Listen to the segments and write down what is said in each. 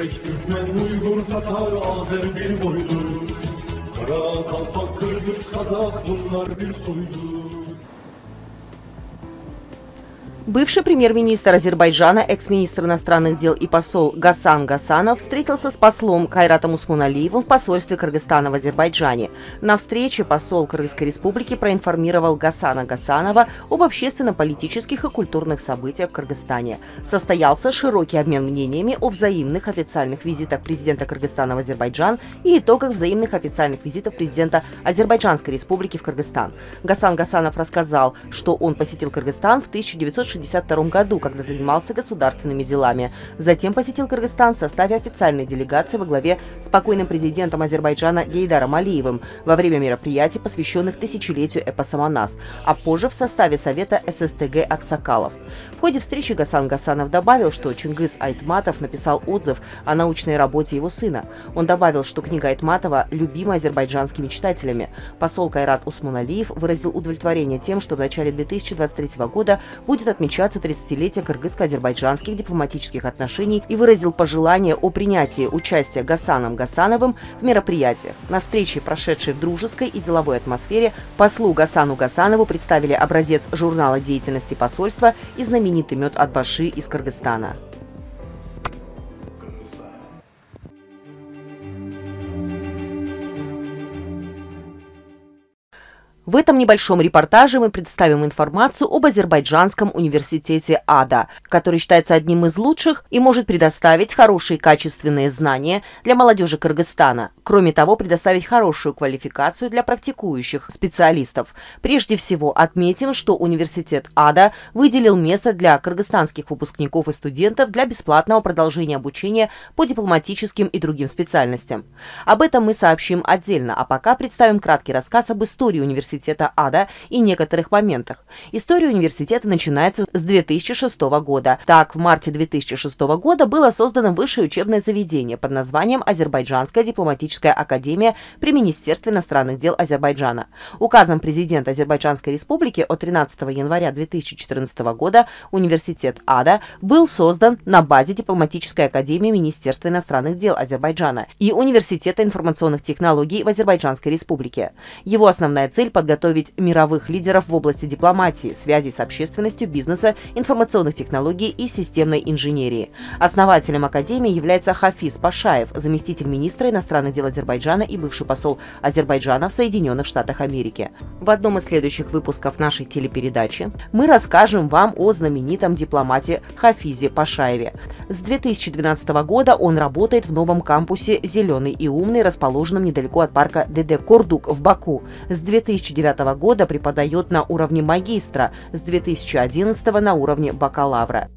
Özbek, Türkmen, Uygur, Tatar, Azer bir boydur. Kara, Kalpak, Kırgız, Kazak bunlar bir soydur. Бывший премьер-министр Азербайджана, экс-министр иностранных дел и посол Гасан Гасанов встретился с послом Кайратом Усмоналиевым в посольстве Кыргызстана в Азербайджане. На встрече посол Кыргызской республики проинформировал Гасана Гасанова об общественно-политических и культурных событиях в Кыргызстане. Состоялся широкий обмен мнениями о взаимных официальных визитах президента Кыргызстана в Азербайджан и итогах взаимных официальных визитов президента Азербайджанской республики в Кыргызстан. Гасан Гасанов рассказал, что он посетил Кыргызстан в 1962 году, когда занимался государственными делами. Затем посетил Кыргызстан в составе официальной делегации во главе с покойным президентом Азербайджана Гейдаром Алиевым во время мероприятий, посвященных тысячелетию эпоса Манас, а позже в составе Совета ССТГ Аксакалов. В ходе встречи Гасан Гасанов добавил, что Чингиз Айтматов написал отзыв о научной работе его сына. Он добавил, что книга Айтматова любима азербайджанскими читателями. Посол Кайрат Усмоналиев выразил удовлетворение тем, что в начале 2023 года будет отмечаться 30-летие кыргызско-азербайджанских дипломатических отношений и выразил пожелание о принятии участия Гасаном Гасановым в мероприятиях. На встрече, прошедшей в дружеской и деловой атмосфере, послу Гасану Гасанову представили образец журнала деятельности посольства и знаменитый мед от Баши из Кыргызстана. В этом небольшом репортаже мы представим информацию об Азербайджанском университете АДА, который считается одним из лучших и может предоставить хорошие качественные знания для молодежи Кыргызстана. Кроме того, предоставить хорошую квалификацию для практикующих специалистов. Прежде всего, отметим, что университет АДА выделил место для кыргызстанских выпускников и студентов для бесплатного продолжения обучения по дипломатическим и другим специальностям. Об этом мы сообщим отдельно, а пока представим краткий рассказ об истории университета АДА и некоторых моментах. История университета начинается с 2006 года. Так, в марте 2006 года было создано высшее учебное заведение под названием Азербайджанская дипломатическая академия при Министерстве иностранных дел Азербайджана. Указом президента Азербайджанской республики от 13 января 2014 года университет АДА был создан на базе дипломатической академии Министерства иностранных дел Азербайджана и Университета информационных технологий в Азербайджанской республике. Его основная цель – подготовить мировых лидеров в области дипломатии, связей с общественностью, бизнеса, информационных технологий и системной инженерии. Основателем академии является Хафиз Пашаев, заместитель министра иностранных дел Азербайджана и бывший посол Азербайджана в Соединенных Штатах Америки. В одном из следующих выпусков нашей телепередачи мы расскажем вам о знаменитом дипломате Хафизе Пашаеве. С 2012 года он работает в новом кампусе «Зеленый и умный», расположенном недалеко от парка Деде-Кордук в Баку. С 2009 года преподает на уровне магистра, с 2011 на уровне бакалавра.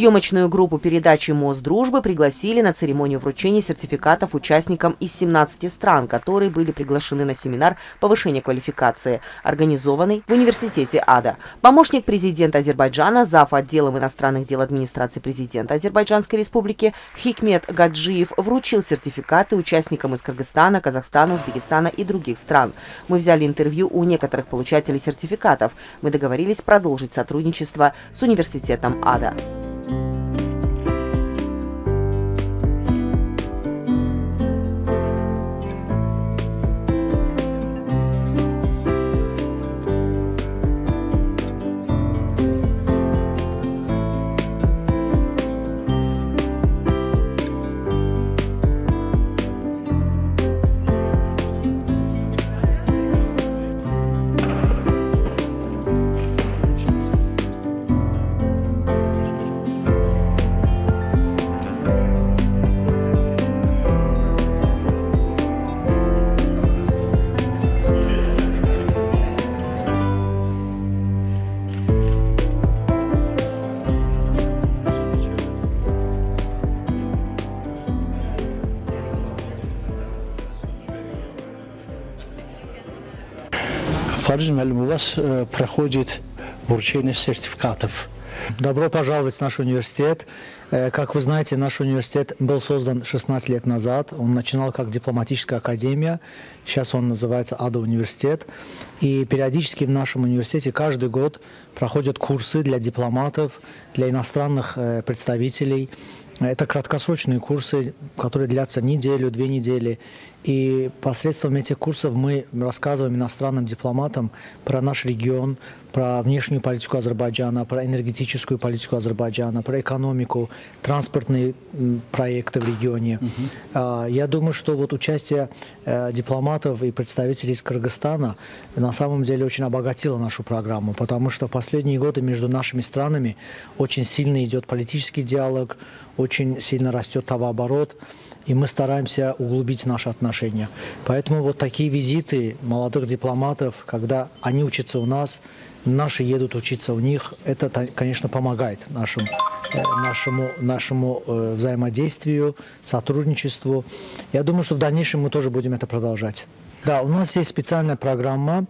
Съемочную группу передачи «Мост дружбы» пригласили на церемонию вручения сертификатов участникам из 17 стран, которые были приглашены на семинар повышения квалификации, организованный в университете АДА. Помощник президента Азербайджана, зав. Отделом иностранных дел администрации президента Азербайджанской республики Хикмет Гаджиев вручил сертификаты участникам из Кыргызстана, Казахстана, Узбекистана и других стран. Мы взяли интервью у некоторых получателей сертификатов. Мы договорились продолжить сотрудничество с университетом АДА. Фарид Муалим, у вас проходит вручение сертификатов. Добро пожаловать в наш университет. Как вы знаете, наш университет был создан 16 лет назад. Он начинал как дипломатическая академия. Сейчас он называется АДА университет. И периодически в нашем университете каждый год проходят курсы для дипломатов, для иностранных представителей. Это краткосрочные курсы, которые длятся неделю, 2 недели. И посредством этих курсов мы рассказываем иностранным дипломатам про наш регион, про внешнюю политику Азербайджана, про энергетическую политику Азербайджана, про экономику, транспортные проекты в регионе. Я думаю, что вот участие дипломатов и представителей из Кыргызстана на самом деле очень обогатило нашу программу, потому что в последние годы между нашими странами очень сильно идет политический диалог, очень сильно растет товарооборот, и мы стараемся углубить наши отношения. Поэтому вот такие визиты молодых дипломатов, когда они учатся у нас, наши едут учиться у них, это, конечно, помогает нашему взаимодействию, сотрудничеству. Я думаю, что в дальнейшем мы тоже будем это продолжать. Да, у нас есть специальная программа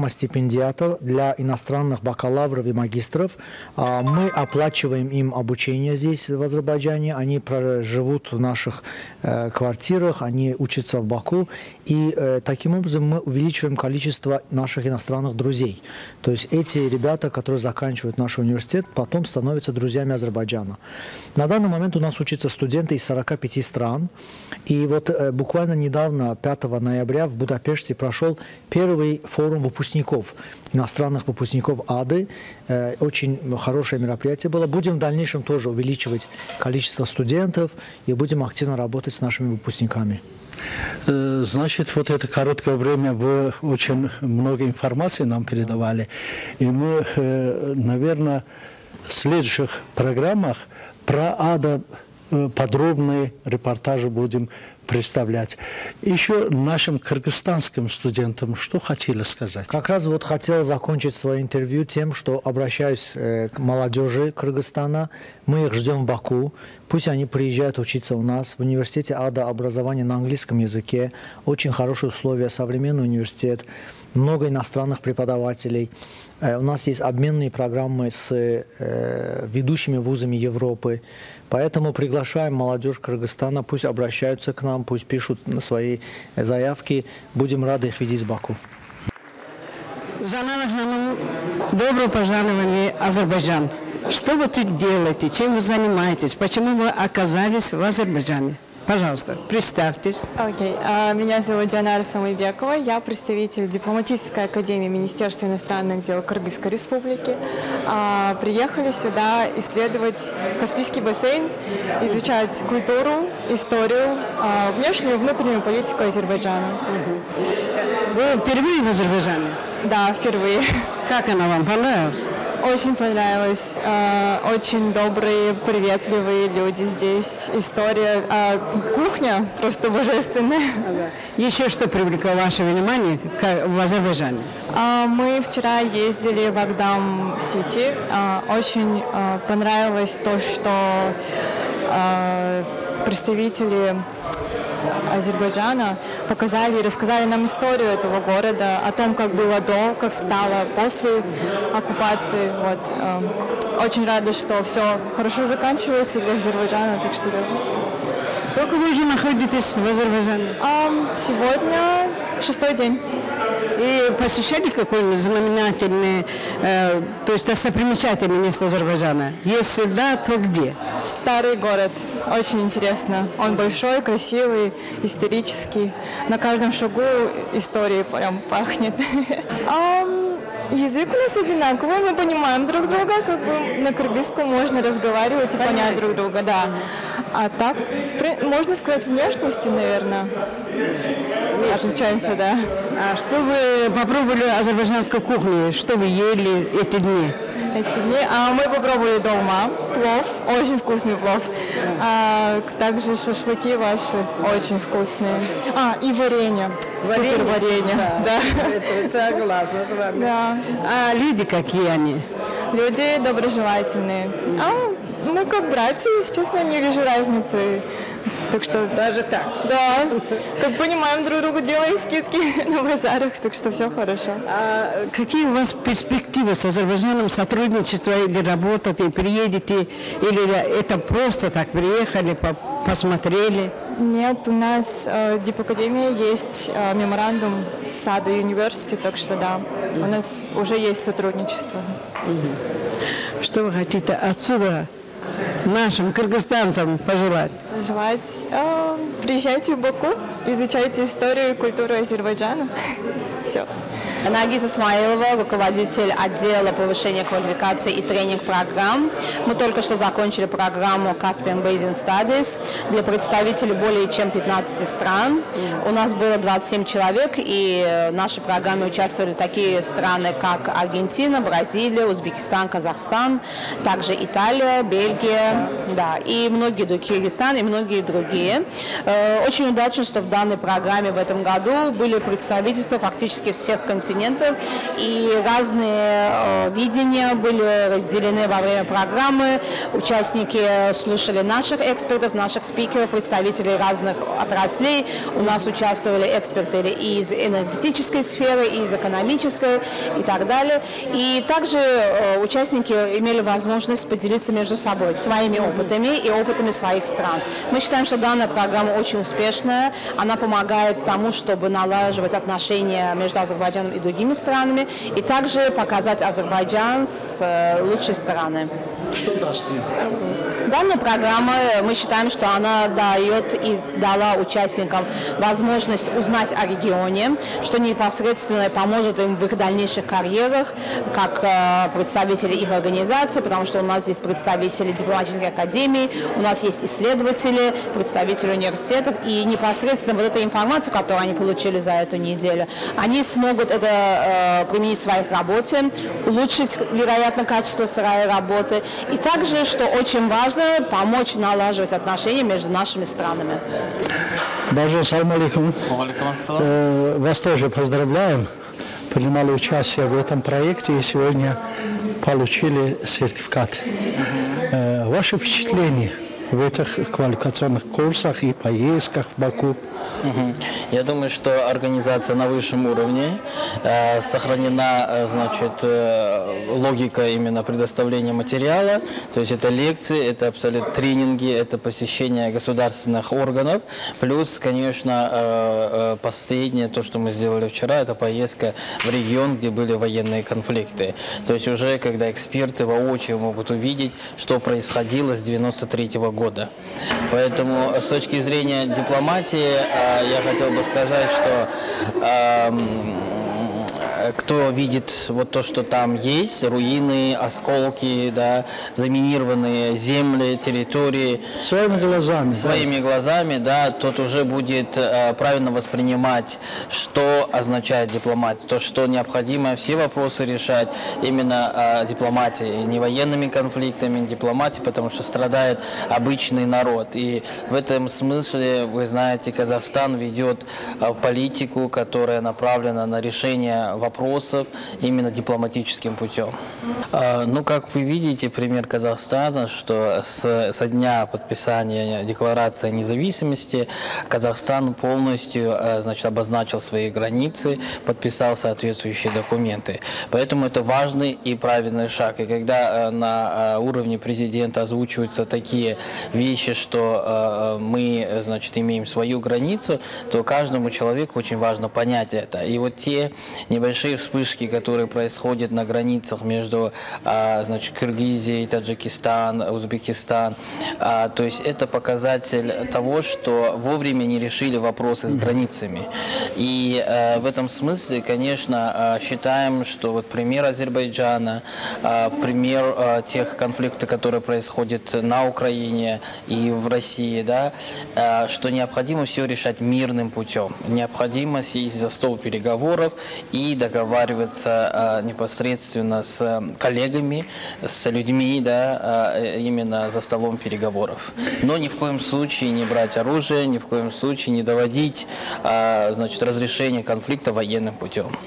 стипендиатов для иностранных бакалавров и магистров. Мы оплачиваем им обучение здесь, в Азербайджане. Они живут в наших квартирах, они учатся в Баку. И таким образом мы увеличиваем количество наших иностранных друзей. То есть эти ребята, которые заканчивают наш университет, потом становятся друзьями Азербайджана. На данный момент у нас учатся студенты из 45 стран. И вот буквально недавно, 5 ноября, в Будапеште прошел первый форум выпускников, иностранных выпускников АДы. Очень хорошее мероприятие было. Будем в дальнейшем тоже увеличивать количество студентов и будем активно работать с нашими выпускниками. Значит, вот это короткое время вы очень много информации нам передавали. И мы, наверное, в следующих программах про АДА подробные репортажи будем представлять. Еще нашим кыргызстанским студентам что хотели сказать? Как раз вот хотел закончить свое интервью тем, что обращаюсь к молодежи Кыргызстана. Мы их ждем в Баку. Пусть они приезжают учиться у нас. В университете АДА образование на английском языке. Очень хорошие условия, современный университет. Много иностранных преподавателей. У нас есть обменные программы с ведущими вузами Европы. Поэтому приглашаем молодежь Кыргызстана. Пусть обращаются к нам, пусть пишут свои заявки. Будем рады их видеть в Баку. Жанна Ханым, добро пожаловали в Азербайджан. Что вы тут делаете? Чем вы занимаетесь? Почему вы оказались в Азербайджане? Пожалуйста, представьтесь. Меня зовут Джанара Самойбекова. Я представитель дипломатической академии Министерства иностранных дел Кыргызской республики. Приехали сюда исследовать Каспийский бассейн, изучать культуру, историю, внешнюю и внутреннюю политику Азербайджана. Вы впервые в Азербайджане? Да, впервые. Как она вам понравилась? Очень понравилось. Очень добрые, приветливые люди здесь. История, кухня просто божественная. Еще что привлекло ваше внимание в Азербайджане? Мы вчера ездили в Агдам-Сити. Очень понравилось то, что представители Азербайджана показали и рассказали нам историю этого города, о том, как было до, как стало после оккупации. Вот. Очень рада, что все хорошо заканчивается для Азербайджана, так что да. Сколько вы уже находитесь в Азербайджане? Сегодня 6-й день. И посещали какое-нибудь знаменательное, то есть достопримечательное место Азербайджана? Если да, то где? Старый город. Очень интересно. Он большой, красивый, исторический. На каждом шагу истории прям пахнет. Язык у нас одинаковый, мы понимаем друг друга, как бы на кыргызском можно разговаривать и понять друг друга, да. А так, можно сказать, внешности, наверное, отличаемся, да. А что вы попробовали азербайджанскую кухню? Что вы ели эти дни? Эти дни? Мы попробовали долма, плов, очень вкусный плов. Также шашлыки ваши очень вкусные. И варенье. Супер варенье. Да. Это согласна с вами. Да. А люди какие они? Люди доброжелательные. Мы как братья, если честно, не вижу разницы. Так что даже так? Да. Как понимаем друг друга, делаем скидки на базарах, так что все хорошо. А какие у вас перспективы с Азербайджаном сотрудничества или работать, и приедете, или это просто так приехали, посмотрели? Нет, у нас в Дипакадемии есть меморандум с Ада University, так что да, у нас уже есть сотрудничество. Что вы хотите отсюда нашим кыргызстанцам пожелать? Желать, приезжайте в Баку, изучайте историю и культуру Азербайджана. Все. Наргиз Исмаилова, руководитель отдела повышения квалификации и тренинг-программ. Мы только что закончили программу Caspian Basin Studies для представителей более чем 15 стран. У нас было 27 человек, и в нашей программе участвовали такие страны, как Аргентина, Бразилия, Узбекистан, Казахстан, также Италия, Бельгия, да, и многие другие, Киргизстан и многие другие. Очень удачно, что в данной программе в этом году были представительства фактически всех континентов, и разные видения были разделены во время программы. Участники слушали наших экспертов, наших спикеров, представителей разных отраслей. У нас участвовали эксперты из энергетической сферы, из экономической и так далее. И также участники имели возможность поделиться между собой своими опытами и опытами своих стран. Мы считаем, что данная программа очень успешная. Она помогает тому, чтобы налаживать отношения между Азербайджаном и другими странами, и также показать Азербайджан с лучшей стороны. Что даст им? Данная программа, мы считаем, что она дает и дала участникам возможность узнать о регионе, что непосредственно поможет им в их дальнейших карьерах, как представители их организации, потому что у нас здесь представители дипломатической академии, у нас есть исследователи, представители университетов, и непосредственно вот эту информацию, которую они получили за эту неделю, они смогут это применить в своих работе, улучшить, вероятно, качество своей работы, и также, что очень важно, помочь налаживать отношения между нашими странами. Бажа, салам алейкум. Алейкум. Вас тоже поздравляем. Принимали участие в этом проекте и сегодня получили сертификат. Ваши впечатления в этих квалификационных курсах и поездках в Баку? Я думаю, что организация на высшем уровне, сохранена, значит, логика именно предоставления материала, то есть это лекции, это абсолютно тренинги, это посещение государственных органов, плюс, конечно, последнее, то, что мы сделали вчера, это поездка в регион, где были военные конфликты. То есть уже когда эксперты воочию могут увидеть, что происходило с 1993 года. Поэтому с точки зрения дипломатии я хотел бы сказать, что кто видит вот то, что там есть, руины, осколки, да, заминированные земли, территории. Своими глазами. Своими глазами, да, тот уже будет правильно воспринимать, что означает дипломатия, то, что необходимо все вопросы решать именно дипломатией, не военными конфликтами, дипломатией, потому что страдает обычный народ. И в этом смысле, вы знаете, Казахстан ведет политику, которая направлена на решение вопросов именно дипломатическим путем. Ну, как вы видите, пример Казахстана, что со дня подписания Декларации о независимости Казахстан полностью, значит, обозначил свои границы, подписал соответствующие документы. Поэтому это важный и правильный шаг. И когда на уровне президента озвучиваются такие вещи, что мы, значит, имеем свою границу, то каждому человеку очень важно понять это. И вот те небольшие вспышки, которые происходят на границах между, значит, Киргизией, Таджикистан, Узбекистан, то есть это показатель того, что вовремя не решили вопросы с границами. И в этом смысле, конечно, считаем, что вот пример Азербайджана, пример тех конфликтов, которые происходят на Украине и в России, да, что необходимо все решать мирным путем. Необходимо сесть за стол переговоров и договариваться непосредственно с коллегами, с людьми, да, именно за столом переговоров. Но ни в коем случае не брать оружие, ни в коем случае не доводить, значит, разрешение конфликта военным путем.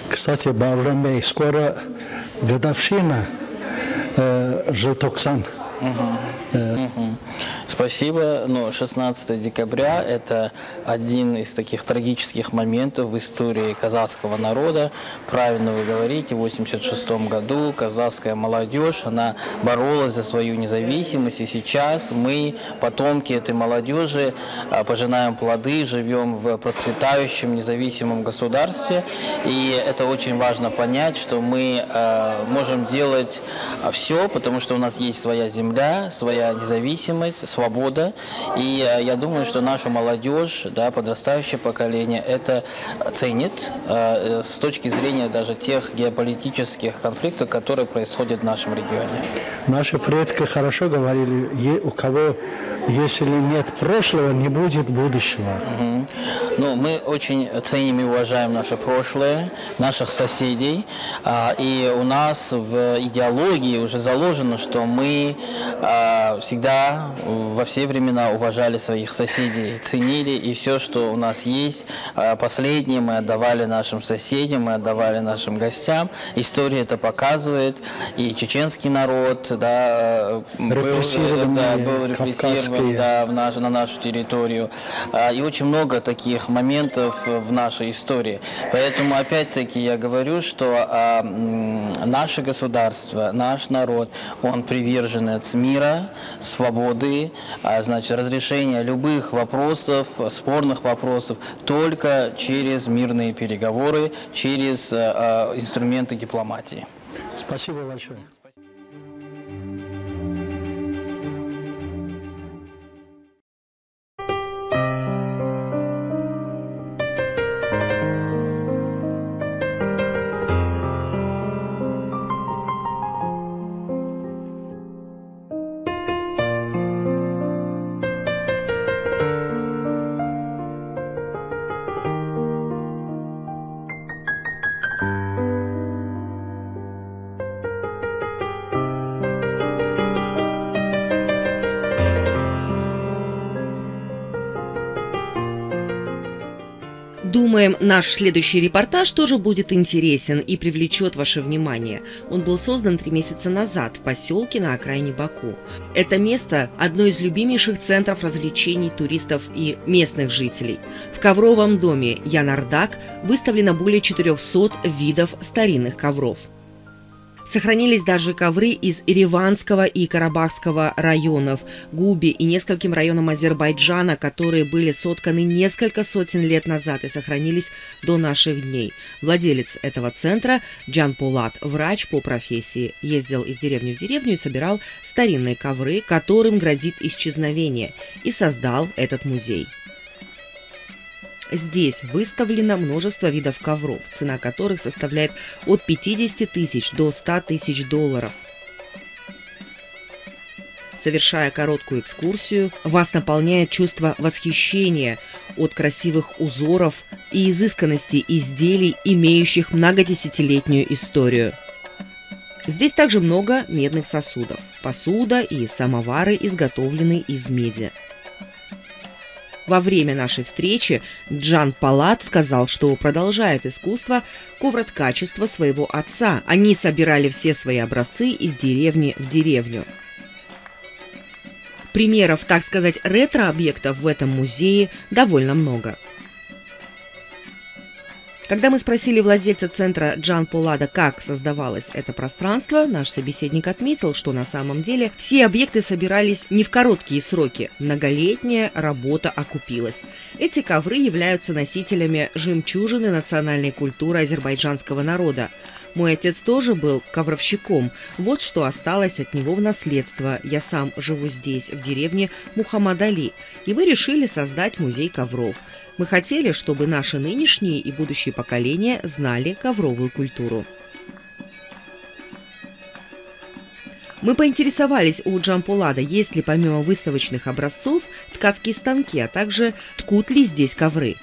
Кстати, Бауыржан Бей, скоро годовщина Желтоксан. Спасибо. Но 16 декабря – это один из таких трагических моментов в истории казахского народа. Правильно вы говорите, в 1986 году казахская молодежь, она боролась за свою независимость. И сейчас мы, потомки этой молодежи, пожинаем плоды, живем в процветающем независимом государстве. И это очень важно понять, что мы можем делать все, потому что у нас есть своя земля, своя независимость, свобода. И я думаю, что наша молодежь, да, подрастающее поколение это ценит с точки зрения даже тех геополитических конфликтов, которые происходят в нашем регионе. Наши предки хорошо говорили, у кого, если нет прошлого, не будет будущего. Ну, мы очень ценим и уважаем наше прошлое, наших соседей. И у нас в идеологии уже заложено, что мы всегда во все времена уважали своих соседей, ценили, и все, что у нас есть, последнее мы отдавали нашим соседям, мы отдавали нашим гостям. История это показывает, и чеченский народ, да, был репрессирован, да, на нашу территорию, и очень много таких моментов в нашей истории. Поэтому, опять-таки, я говорю, что наше государство, наш народ, он приверженец мира, свободы, значит, разрешения любых вопросов, спорных вопросов только через мирные переговоры, через инструменты дипломатии. Спасибо большое. Думаем, наш следующий репортаж тоже будет интересен и привлечет ваше внимание. Он был создан 3 месяца назад в поселке на окраине Баку. Это место – одно из любимейших центров развлечений туристов и местных жителей. В ковровом доме Янардак выставлено более 400 видов старинных ковров. Сохранились даже ковры из Ереванского и Карабахского районов, Губи и нескольким районам Азербайджана, которые были сотканы несколько сотен лет назад и сохранились до наших дней. Владелец этого центра Джан Полат, врач по профессии, ездил из деревни в деревню и собирал старинные ковры, которым грозит исчезновение, и создал этот музей. Здесь выставлено множество видов ковров, цена которых составляет от 50 тысяч до 100 тысяч долларов. Совершая короткую экскурсию, вас наполняет чувство восхищения от красивых узоров и изысканности изделий, имеющих многодесятилетнюю историю. Здесь также много медных сосудов. Посуда и самовары изготовлены из меди. Во время нашей встречи Джан Палат сказал, что продолжает искусство ковроткачества своего отца. Они собирали все свои образцы из деревни в деревню. Примеров, так сказать, ретро-объектов в этом музее довольно много. Когда мы спросили владельца центра Джан Палада, как создавалось это пространство, наш собеседник отметил, что на самом деле все объекты собирались не в короткие сроки. Многолетняя работа окупилась. Эти ковры являются носителями жемчужины национальной культуры азербайджанского народа. Мой отец тоже был ковровщиком. Вот что осталось от него в наследство. Я сам живу здесь, в деревне Мухаммад-Али, и мы решили создать музей ковров. Мы хотели, чтобы наши нынешние и будущие поколения знали ковровую культуру. Мы поинтересовались у Джан Палада, есть ли помимо выставочных образцов ткацкие станки, а также ткут ли здесь ковры.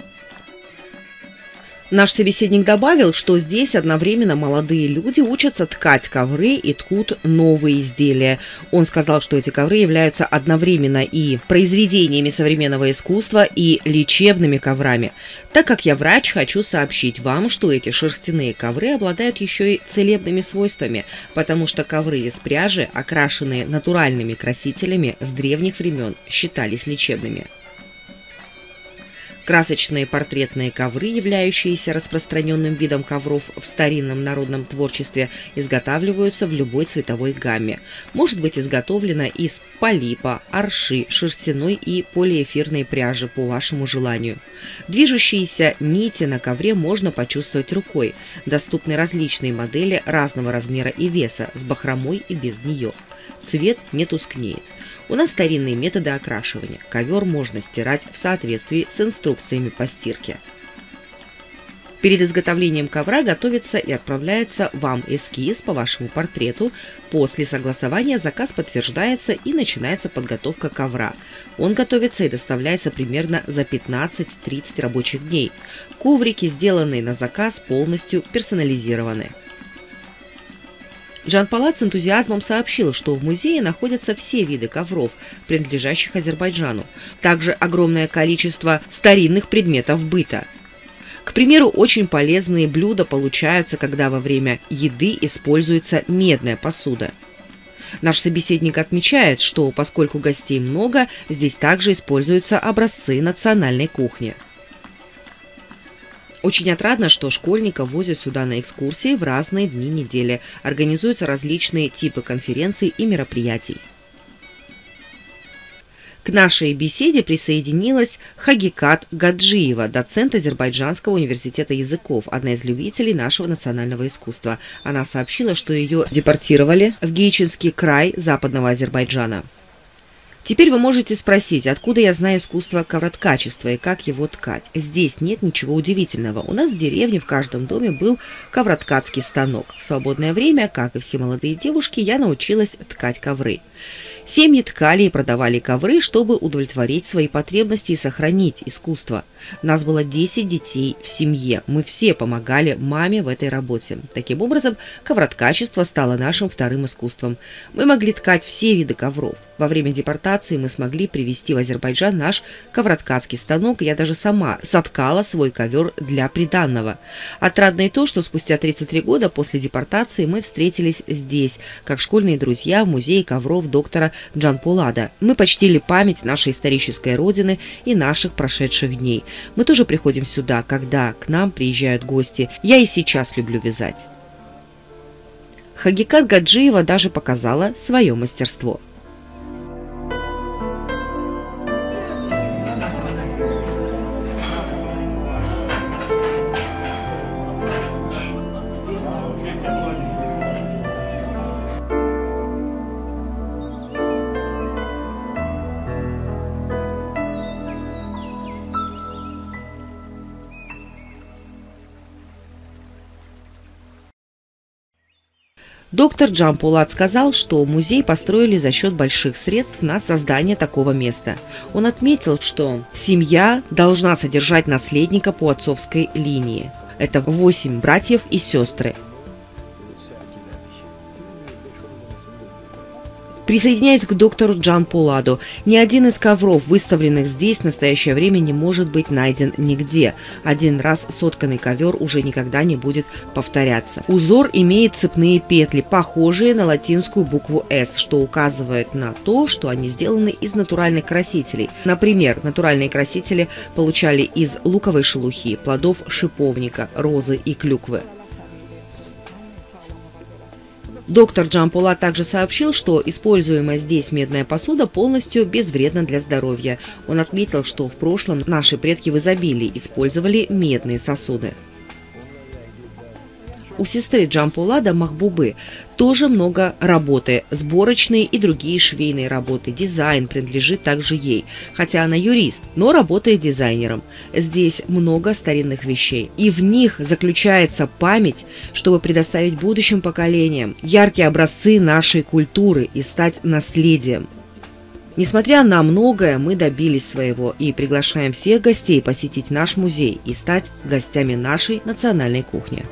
Наш собеседник добавил, что здесь одновременно молодые люди учатся ткать ковры и ткут новые изделия. Он сказал, что эти ковры являются одновременно и произведениями современного искусства, и лечебными коврами. Так как я врач, хочу сообщить вам, что эти шерстяные ковры обладают еще и целебными свойствами, потому что ковры из пряжи, окрашенные натуральными красителями с древних времен, считались лечебными. Красочные портретные ковры, являющиеся распространенным видом ковров в старинном народном творчестве, изготавливаются в любой цветовой гамме. Может быть изготовлено из полипа, арши, шерстяной и полиэфирной пряжи по вашему желанию. Движущиеся нити на ковре можно почувствовать рукой. Доступны различные модели разного размера и веса, с бахромой и без нее. Цвет не тускнеет. У нас старинные методы окрашивания. Ковер можно стирать в соответствии с инструкциями по стирке. Перед изготовлением ковра готовится и отправляется вам эскиз по вашему портрету. После согласования заказ подтверждается и начинается подготовка ковра. Он готовится и доставляется примерно за 15-30 рабочих дней. Коврики, сделанные на заказ, полностью персонализированы. Джан Палат с энтузиазмом сообщил, что в музее находятся все виды ковров, принадлежащих Азербайджану. Также огромное количество старинных предметов быта. К примеру, очень полезные блюда получаются, когда во время еды используется медная посуда. Наш собеседник отмечает, что поскольку гостей много, здесь также используются образцы национальной кухни. Очень отрадно, что школьников возят сюда на экскурсии в разные дни недели. Организуются различные типы конференций и мероприятий. К нашей беседе присоединилась Хагикат Гаджиева, доцент Азербайджанского университета языков, одна из любителей нашего национального искусства. Она сообщила, что ее депортировали в Гейчинский край западного Азербайджана. Теперь вы можете спросить, откуда я знаю искусство ковроткачества и как его ткать. Здесь нет ничего удивительного. У нас в деревне в каждом доме был ковроткацкий станок. В свободное время, как и все молодые девушки, я научилась ткать ковры. Семьи ткали и продавали ковры, чтобы удовлетворить свои потребности и сохранить искусство. Нас было 10 детей в семье. Мы все помогали маме в этой работе. Таким образом, ковроткачество стало нашим вторым искусством. Мы могли ткать все виды ковров. Во время депортации мы смогли привезти в Азербайджан наш ковроткацкий станок. Я даже сама соткала свой ковер для приданного. Отрадно и то, что спустя 33 года после депортации мы встретились здесь, как школьные друзья в музее ковров доктора Джан Палада. Мы почтили память нашей исторической родины и наших прошедших дней. Мы тоже приходим сюда, когда к нам приезжают гости. Я и сейчас люблю вязать. Хагикат Гаджиева даже показала свое мастерство. Доктор Джан Пулат сказал, что музей построили за счет больших средств на создание такого места. Он отметил, что семья должна содержать наследника по отцовской линии. Это 8 братьев и сестры. Присоединяюсь к доктору Джан Пуладу. Ни один из ковров, выставленных здесь в настоящее время, не может быть найден нигде. Один раз сотканный ковер уже никогда не будет повторяться. Узор имеет цепные петли, похожие на латинскую букву «С», что указывает на то, что они сделаны из натуральных красителей. Например, натуральные красители получали из луковой шелухи, плодов шиповника, розы и клюквы. Доктор Джан Пулат также сообщил, что используемая здесь медная посуда полностью безвредна для здоровья. Он отметил, что в прошлом наши предки в изобилии использовали медные сосуды. У сестры Джан Пулада Махбубы тоже много работы. Сборочные и другие швейные работы. Дизайн принадлежит также ей. Хотя она юрист, но работает дизайнером. Здесь много старинных вещей. И в них заключается память, чтобы предоставить будущим поколениям яркие образцы нашей культуры и стать наследием. Несмотря на многое, мы добились своего и приглашаем всех гостей посетить наш музей и стать гостями нашей национальной кухни.